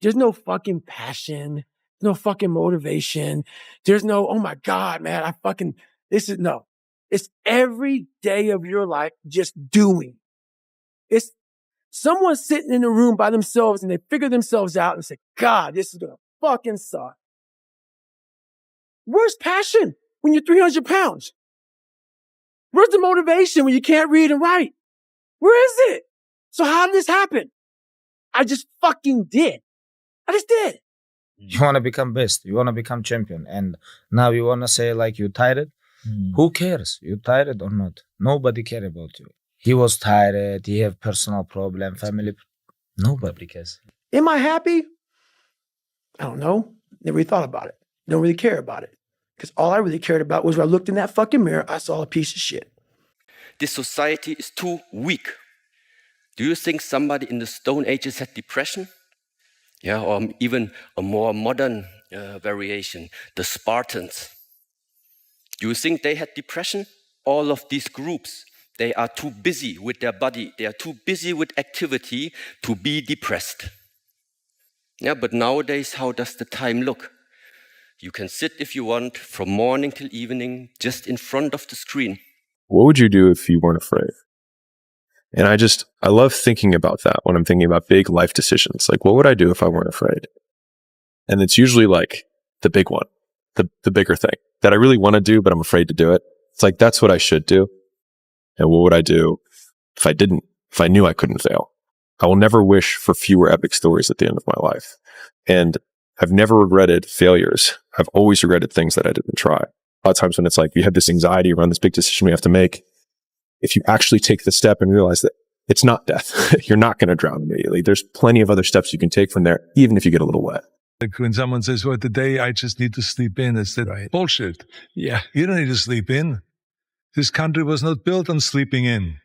There's no fucking passion, no fucking motivation. There's no, oh my God, man, no. It's every day of your life just doing. It's someone sitting in a room by themselves and they figure themselves out and say, God, this is gonna fucking suck. Where's passion when you're 300 pounds? Where's the motivation when you can't read and write? Where is it? So how did this happen? I just fucking did. I just did. You want to become best. You want to become champion. And now you want to say like you tired? Who cares? You tired or not? Nobody care about you. He was tired. He have personal problem, family. Nobody cares. Am I happy? I don't know. Never really thought about it. Don't really care about it. Because all I really cared about was when I looked in that fucking mirror, I saw a piece of shit. This society is too weak. Do you think somebody in the Stone Ages had depression? Yeah, or even a more modern variation, the Spartans. Do you think they had depression? All of these groups, they are too busy with their body. They are too busy with activity to be depressed. Yeah, but nowadays, how does the time look? You can sit if you want from morning till evening, just in front of the screen. What would you do if you weren't afraid? And I love thinking about that when I'm thinking about big life decisions. Like, what would I do if I weren't afraid? And it's usually like the big one, the bigger thing that I really want to do, but I'm afraid to do it. It's like, that's what I should do. And what would I do if I didn't, if I knew I couldn't fail? I will never wish for fewer epic stories at the end of my life. And I've never regretted failures. I've always regretted things that I didn't try. A lot of times when it's like, you have this anxiety around this big decision we have to make, if you actually take the step and realize that it's not death, you're not going to drown immediately. There's plenty of other steps you can take from there, even if you get a little wet. Like when someone says, well, today I just need to sleep in, it's that bullshit. Yeah. You don't need to sleep in. This country was not built on sleeping in.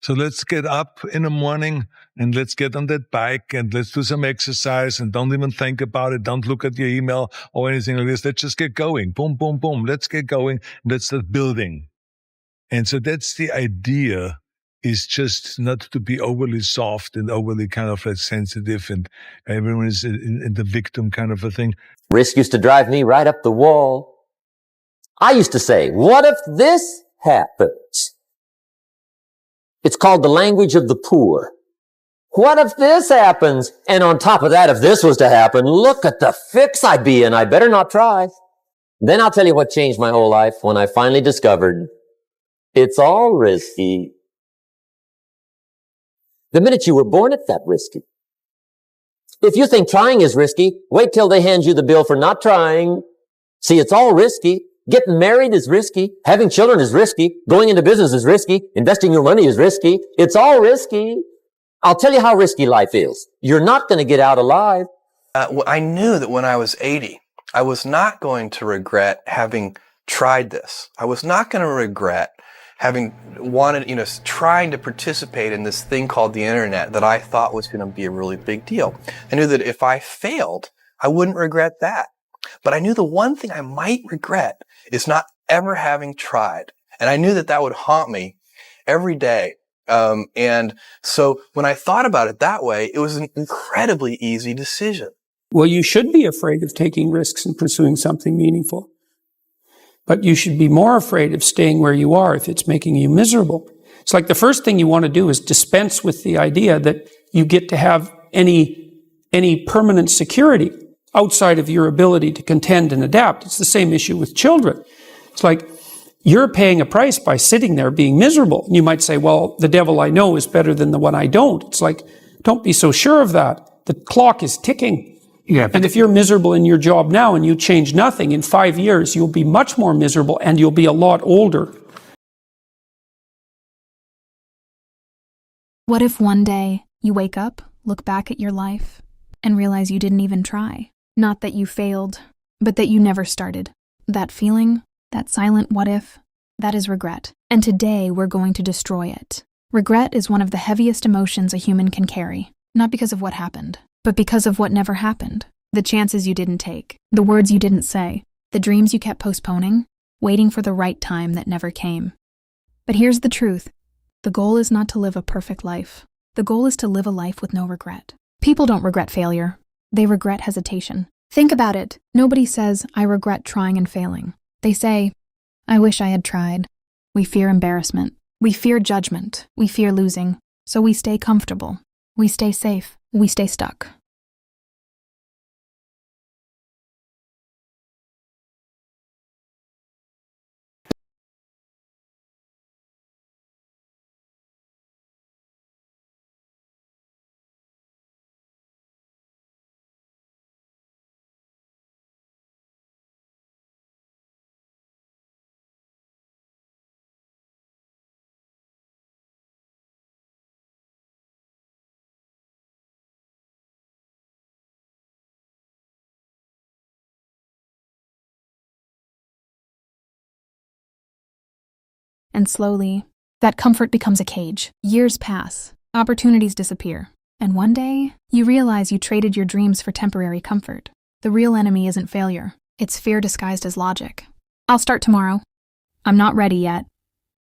So let's get up in the morning and let's get on that bike and let's do some exercise and don't even think about it. Don't look at your email or anything like this. Let's just get going. Boom, boom, boom. Let's get going. Let's start building. And so that's the idea, is just not to be overly soft and overly kind of like sensitive and everyone is in the victim kind of a thing. Risk used to drive me right up the wall. I used to say, what if this happens? It's called the language of the poor. What if this happens? And on top of that, if this was to happen, look at the fix I'd be in. I better not try. Then I'll tell you what changed my whole life when I finally discovered it's all risky. The minute you were born, it's that risky. If you think trying is risky, wait till they hand you the bill for not trying. See, it's all risky. Getting married is risky. Having children is risky. Going into business is risky. Investing your money is risky. It's all risky. I'll tell you how risky life is. You're not going to get out alive. I knew that when I was 80, I was not going to regret having tried this. I was not going to regret having wanted, trying to participate in this thing called the internet that I thought was going to be a really big deal. I knew that if I failed, I wouldn't regret that. But I knew the one thing I might regret is not ever having tried. And I knew that that would haunt me every day. And so when I thought about it that way, it was an incredibly easy decision. Well, you should be afraid of taking risks and pursuing something meaningful. But you should be more afraid of staying where you are if it's making you miserable. It's like the first thing you want to do is dispense with the idea that you get to have any permanent security outside of your ability to contend and adapt. It's the same issue with children. It's like you're paying a price by sitting there being miserable. And you might say, well, the devil I know is better than the one I don't. It's like, don't be so sure of that. The clock is ticking. Yeah, and if you're miserable in your job now and you change nothing, in 5 years, you'll be much more miserable and you'll be a lot older. What if one day you wake up, look back at your life, and realize you didn't even try? Not that you failed, but that you never started. That feeling, that silent what if, that is regret. And today we're going to destroy it. Regret is one of the heaviest emotions a human can carry, not because of what happened, but because of what never happened. The chances you didn't take, the words you didn't say, the dreams you kept postponing, waiting for the right time that never came. But here's the truth. The goal is not to live a perfect life. The goal is to live a life with no regret. People don't regret failure. They regret hesitation. Think about it. Nobody says, I regret trying and failing. They say, I wish I had tried. We fear embarrassment. We fear judgment. We fear losing. So we stay comfortable. We stay safe. We stay stuck. And slowly, that comfort becomes a cage. Years pass, opportunities disappear, and one day, you realize you traded your dreams for temporary comfort. The real enemy isn't failure, it's fear disguised as logic. I'll start tomorrow. I'm not ready yet.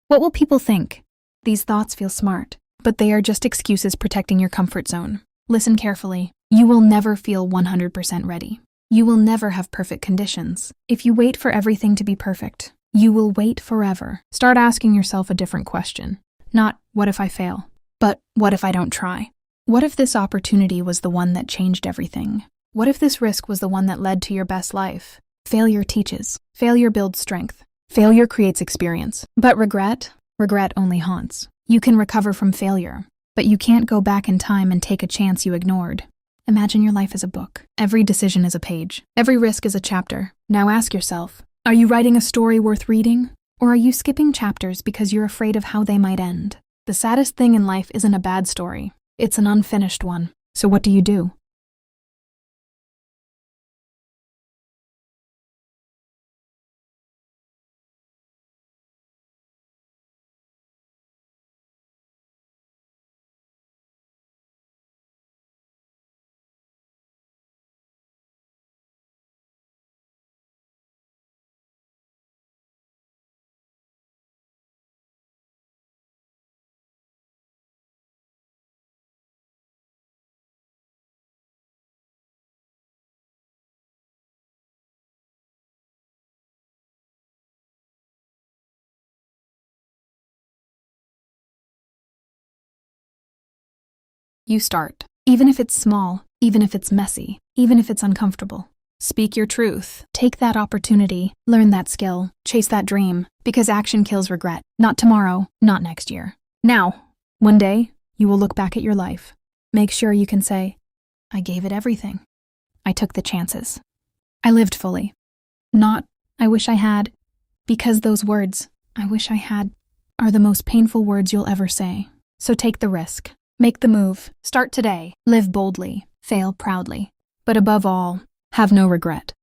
What will people think? These thoughts feel smart, but they are just excuses protecting your comfort zone. Listen carefully. You will never feel 100% ready. You will never have perfect conditions. If you wait for everything to be perfect, you will wait forever. Start asking yourself a different question. Not, what if I fail? But, what if I don't try? What if this opportunity was the one that changed everything? What if this risk was the one that led to your best life? Failure teaches. Failure builds strength. Failure creates experience. But regret only haunts. You can recover from failure, but you can't go back in time and take a chance you ignored. Imagine your life as a book. Every decision is a page. Every risk is a chapter. Now ask yourself, are you writing a story worth reading? Or are you skipping chapters because you're afraid of how they might end? The saddest thing in life isn't a bad story. It's an unfinished one. So what do? You start. Even if it's small, even if it's messy, even if it's uncomfortable. Speak your truth. Take that opportunity. Learn that skill. Chase that dream. Because action kills regret. Not tomorrow, not next year. Now, one day, you will look back at your life. Make sure you can say, I gave it everything. I took the chances. I lived fully. Not, I wish I had. Because those words, I wish I had, are the most painful words you'll ever say. So take the risk. Make the move. Start today. Live boldly. Fail proudly. But above all, have no regret.